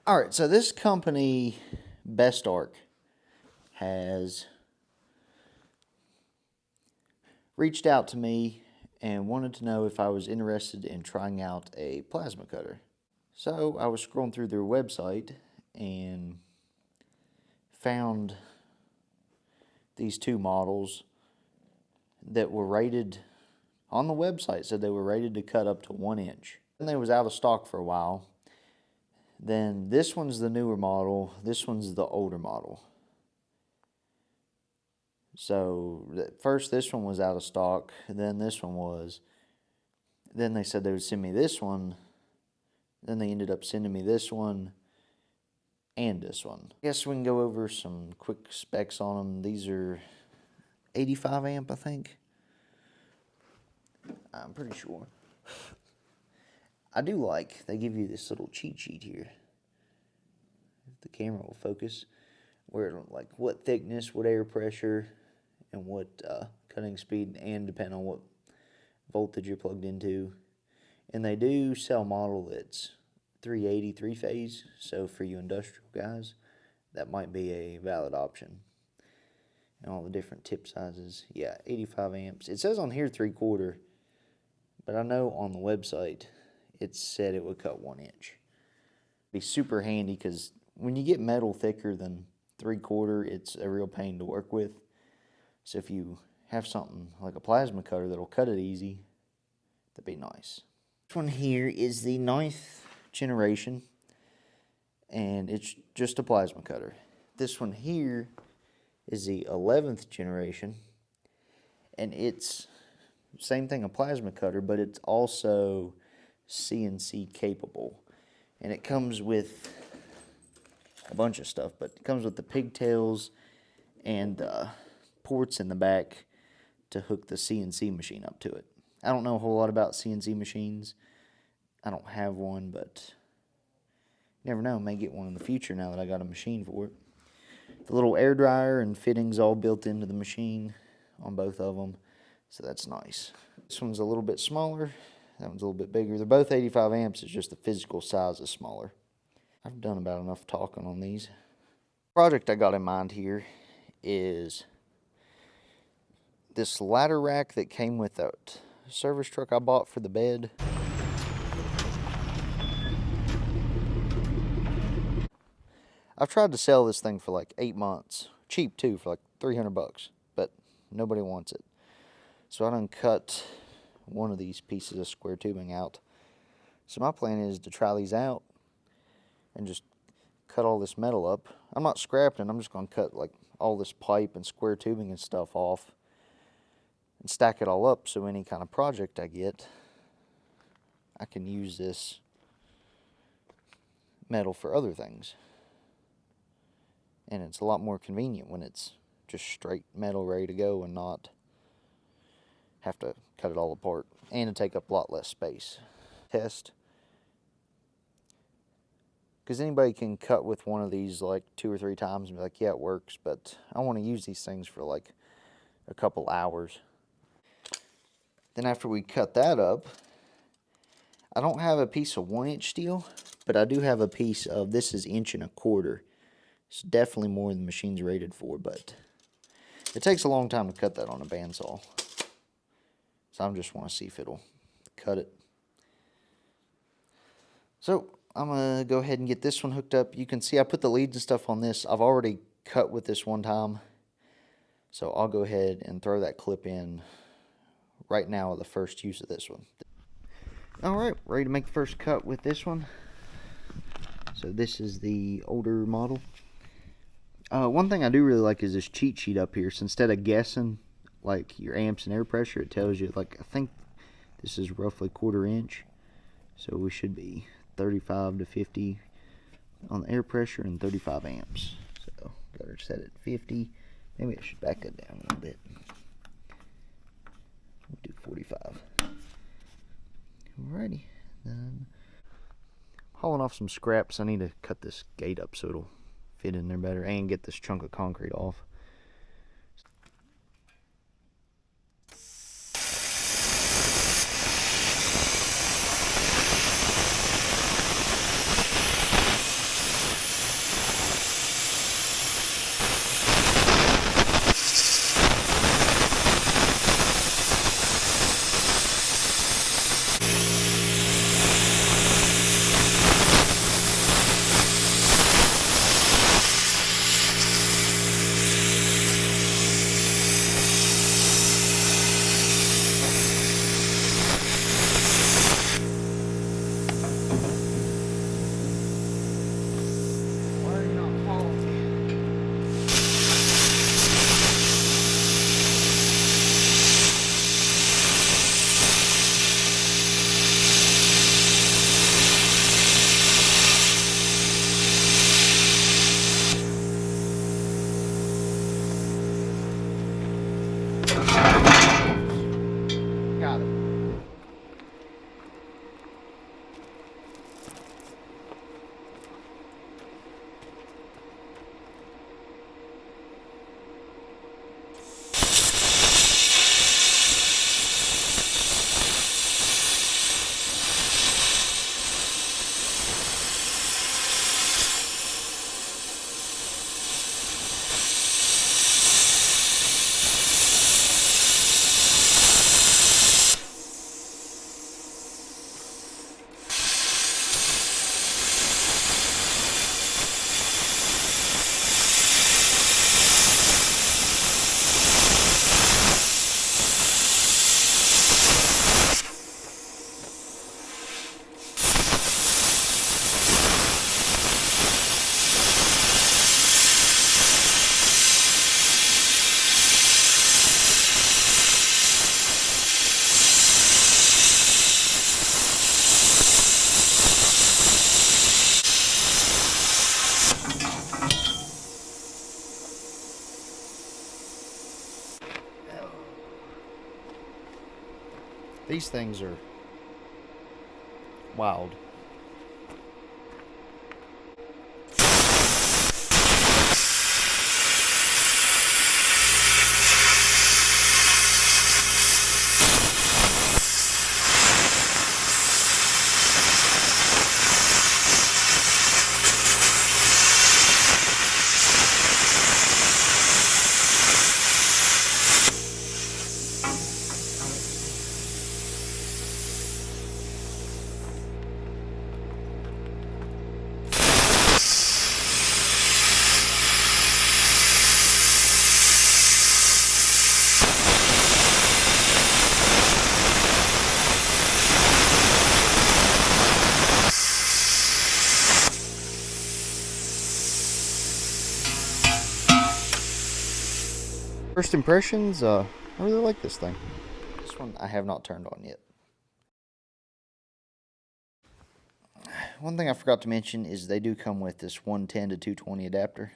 All right, so this company, bestarc, has reached out to me and wanted to know if I was interested in trying out a plasma cutter. So I was scrolling through their website and found these two models that were rated on the website, said they were rated to cut up to 1 inch. And they was out of stock for a while. Then this one's the newer model, this one's the older model. So first this one was out of stock, then this one was. Then they said they would send me this one. Then they ended up sending me this one and this one. I guess we can go over some quick specs on them. These are 85 amp, I think. I'm pretty sure. I do like, they give you this little cheat sheet here. If the camera will focus, where like what thickness, what air pressure, and what cutting speed, and depending on what voltage you're plugged into. And they do sell a model that's 380 3-phase, so for you industrial guys, that might be a valid option. And all the different tip sizes, yeah, 85 amps. It says on here 3/4, but I know on the website it said it would cut 1 inch. Be super handy because when you get metal thicker than 3/4, it's a real pain to work with. So if you have something like a plasma cutter that'll cut it easy, that'd be nice. This one here is the 9th generation, and it's just a plasma cutter. This one here is the 11th generation, and it's same thing, a plasma cutter, but it's also CNC capable. And it comes with a bunch of stuff, but it comes with the pigtails and ports in the back to hook the CNC machine up to it. I don't know a whole lot about CNC machines. I don't have one, but you never know, I may get one in the future now that I got a machine for it. The little air dryer and fittings all built into the machine on both of them, so that's nice. This one's a little bit smaller, that one's a little bit bigger. They're both 85 amps, it's just the physical size is smaller. I've done about enough talking on these. The project I got in mind here is this ladder rack that came with that service truck I bought for the bed. I've tried to sell this thing for like 8 months. Cheap too, for like 300 bucks, but nobody wants it. So I done cut one of these pieces of square tubing out. So my plan is to try these out and just cut all this metal up. I'm not scrapping it, I'm just gonna cut like all this pipe and square tubing and stuff off and stack it all up, so any kind of project I get, I can use this metal for other things. And it's a lot more convenient when it's just straight metal ready to go and not have to cut it all apart, and to take up a lot less space. Test, because anybody can cut with one of these like 2 or 3 times and be like, yeah, it works, but I want to use these things for like a couple hours. Then after we cut that up, I don't have a piece of 1-inch steel, but I do have a piece of, this is 1.25 inches. It's definitely more than the machine's rated for, but it takes a long time to cut that on a bandsaw. So I just want to see if it'll cut it. So I'm going to go ahead and get this one hooked up. You can see I put the leads and stuff on this. I've already cut with this one time. So I'll go ahead and throw that clip in right now with the first use of this one. Alright, ready to make the first cut with this one. So this is the older model. One thing I do really like is this cheat sheet up here. So instead of guessing like your amps and air pressure, it tells you, like, I think this is roughly 1/4 inch. So we should be 35 to 50 on the air pressure and 35 amps. So got her set at 50. Maybe I should back that down a little bit. We'll do 45. Alrighty. Then hauling off some scraps. I need to cut this gate up so it'll fit in there better and get this chunk of concrete off. These things are wild. First impressions, I really like this thing. This one I have not turned on yet. One thing I forgot to mention is they do come with this 110 to 220 adapter.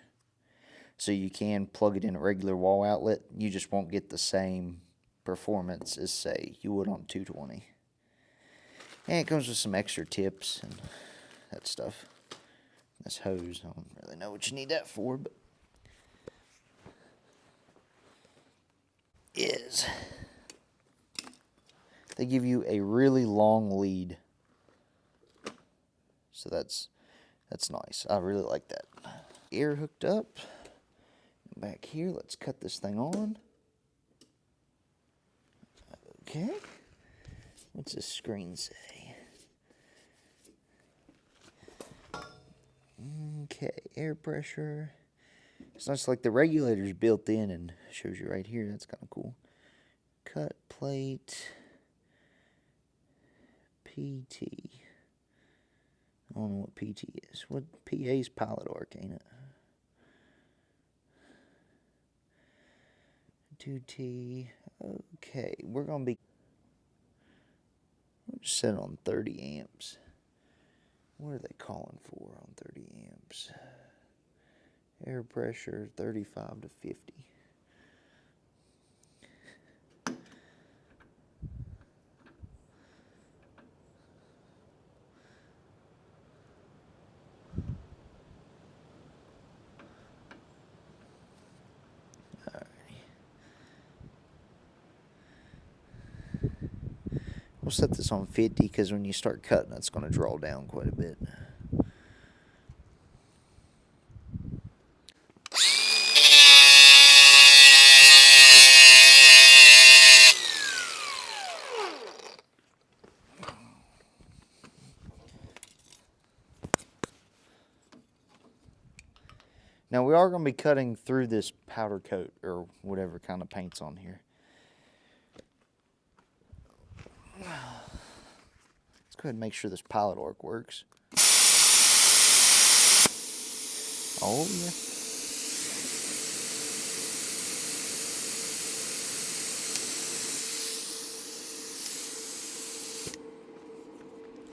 So you can plug it in a regular wall outlet. You just won't get the same performance as, say, you would on 220. And it comes with some extra tips and that stuff. This hose, I don't really know what you need that for, but is they give you a really long lead. So that's nice. I really like that. Air hooked up. Back here, let's cut this thing on. Okay. What's this screen say? Okay, air pressure. It's nice, like the regulator's built in and shows you right here. That's kind of cool. Cut plate. PT. I don't know what PT is. What PA's pilot arc, ain't it? 2T. Okay, we're gonna be. We'll just set it on 30 amps. What are they calling for on 30 amps? Air pressure 35 to 50. We'll set this on 50 because when you start cutting, it's going to draw down quite a bit. Now we are going to be cutting through this powder coat or whatever kind of paint's on here. Let's go ahead and make sure this pilot arc works. Oh yeah.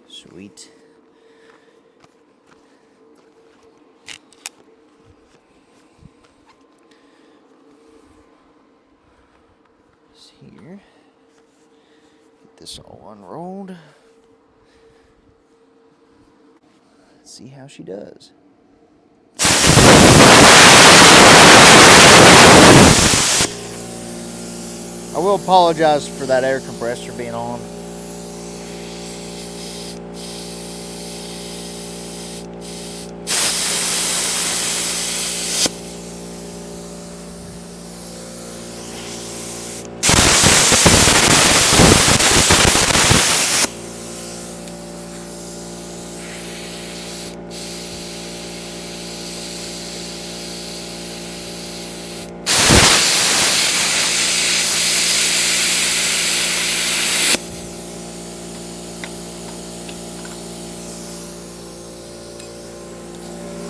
Sweet. Here. Get this all unrolled. Let's see how she does. I will apologize for that air compressor being on.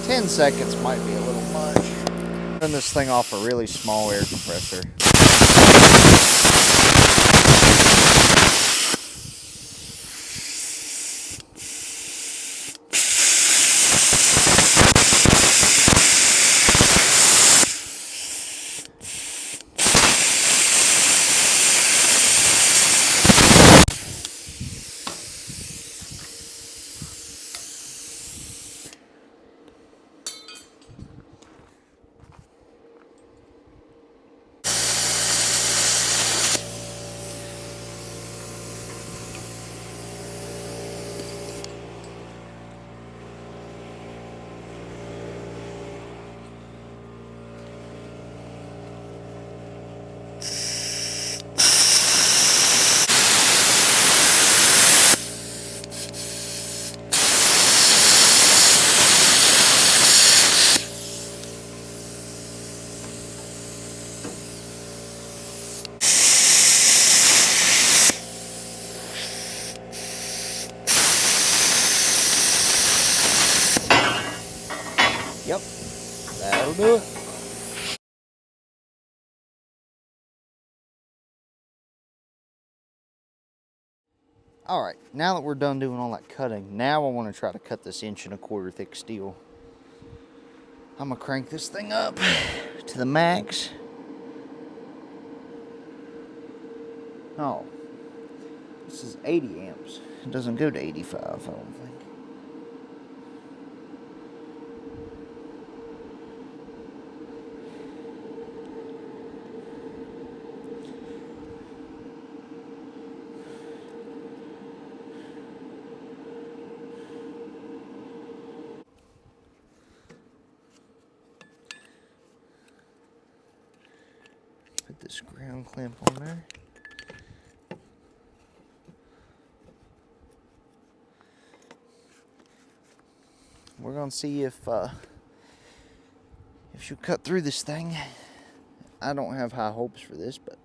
Ten seconds might be a little much. Turn this thing off a really small air compressor. Yep, that'll do it. All right, now that we're done doing all that cutting, now I want to try to cut this 1¼ inch thick steel. I'm gonna crank this thing up to the max. Oh, this is 80 amps. It doesn't go to 85, I don't think. Put this ground clamp on there. We're gonna see if she'll cut through this thing. I don't have high hopes for this, but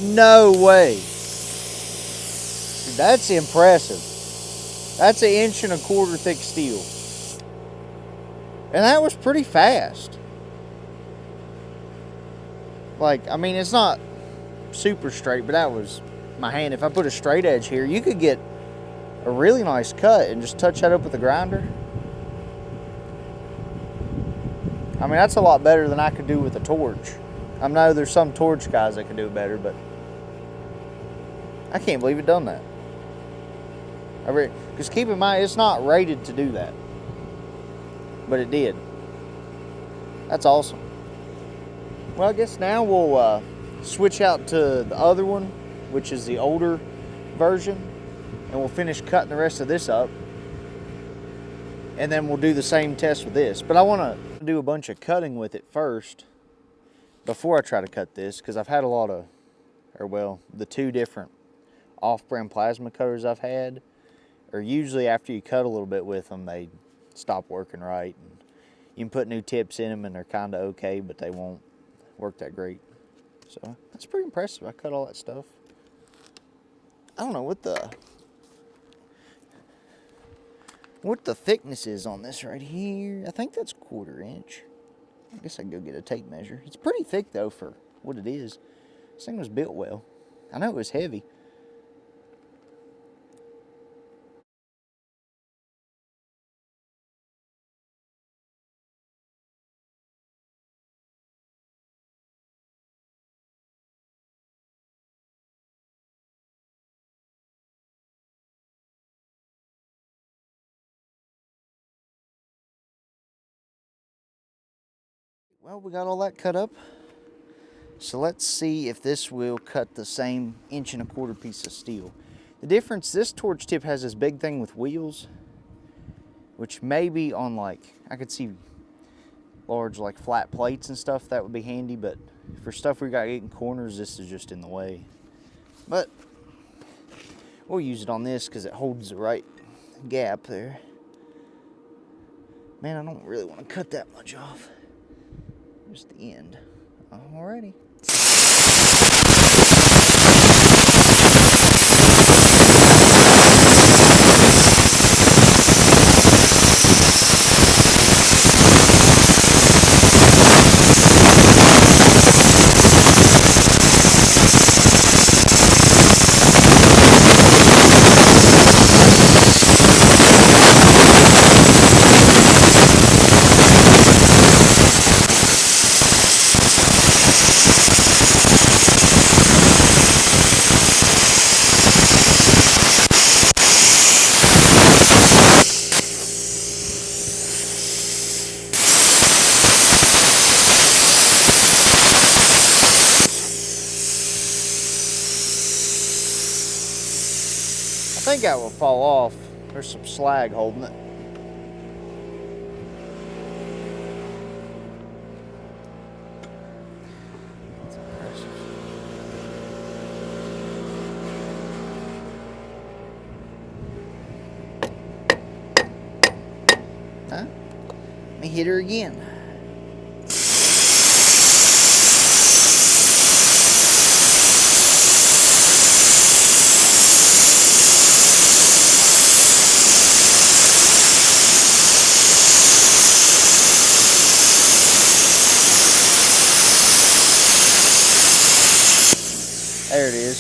no way. Dude, that's impressive. That's 1¼ inch thick steel. And that was pretty fast. Like, I mean, it's not super straight, but that was my hand. If I put a straight edge here, you could get a really nice cut and just touch that up with a grinder. I mean, that's a lot better than I could do with a torch. I know there's some torch guys that can do it better, but I can't believe it done that. Because keep in mind, it's not rated to do that. But it did. That's awesome. Well, I guess now we'll switch out to the other one, which is the older version. And we'll finish cutting the rest of this up. And then we'll do the same test with this. But I want to do a bunch of cutting with it first before I try to cut this, because I've had a lot of, or well, the two different off-brand plasma cutters I've had are usually after you cut a little bit with them, they stop working right. And you can put new tips in them and they're kind of okay, but they won't work that great. So that's pretty impressive. I cut all that stuff. I don't know what the thickness is on this right here. I think that's 1/4 inch. I guess I can go get a tape measure. It's pretty thick though for what it is. This thing was built well. I know it was heavy. Well, we got all that cut up. So let's see if this will cut the same 1¼ inch piece of steel. The difference, this torch tip has this big thing with wheels, which maybe on like, I could see large like flat plates and stuff, that would be handy, but for stuff we got getting corners, this is just in the way. But we'll use it on this because it holds the right gap there. Man, I don't really want to cut that much off. Just the end. Alrighty. think that will fall off. There's some slag holding it. That's impressive. Huh? Let me hit her again. There it is.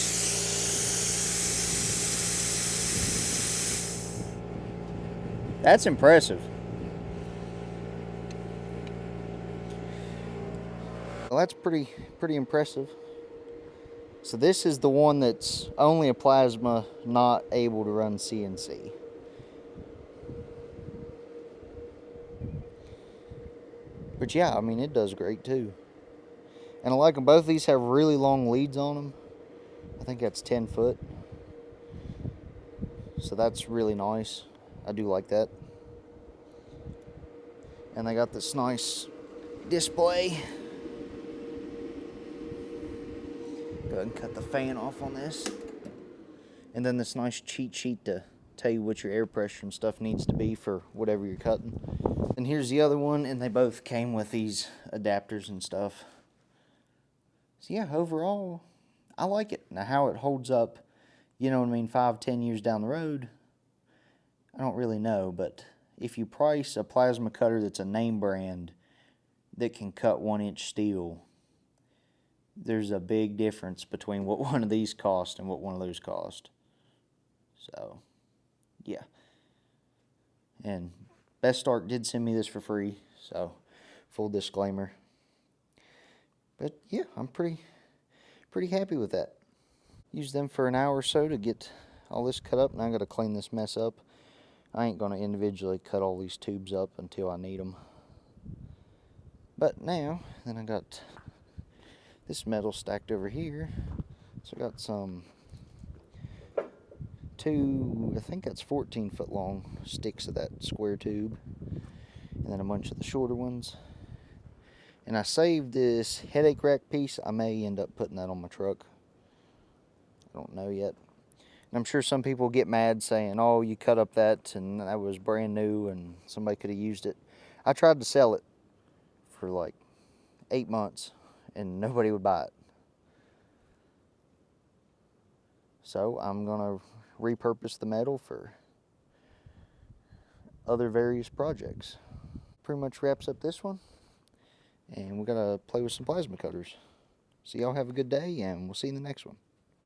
That's impressive. Well, that's pretty impressive. So this is the one that's only a plasma, not able to run CNC. But yeah, I mean, it does great too. And I like them. Both of these have really long leads on them. I think that's 10 foot. So that's really nice. I do like that. And they got this nice display. Go ahead and cut the fan off on this. And then this nice cheat sheet to tell you what your air pressure and stuff needs to be for whatever you're cutting. And here's the other one, and they both came with these adapters and stuff. So yeah, overall, I like it. Now how it holds up, you know what I mean, 5-10 years down the road, I don't really know. But if you price a plasma cutter that's a name brand that can cut 1-inch steel, there's a big difference between what one of these cost and what one of those cost. So yeah. And bestarc did send me this for free, so full disclaimer. But yeah, I'm pretty happy with that. Used them for an hour or so to get all this cut up. Now I got to clean this mess up. I ain't going to individually cut all these tubes up until I need them. But now, then I got this metal stacked over here. So I got some I think that's 14-foot long sticks of that square tube. And then a bunch of the shorter ones. And I saved this headache rack piece. I may end up putting that on my truck. I don't know yet. And I'm sure some people get mad saying, oh, you cut up that and that was brand new and somebody could have used it. I tried to sell it for like 8 months and nobody would buy it. So I'm going to repurpose the metal for other various projects. Pretty much wraps up this one. And we're going to play with some plasma cutters. So y'all have a good day, and we'll see you in the next one.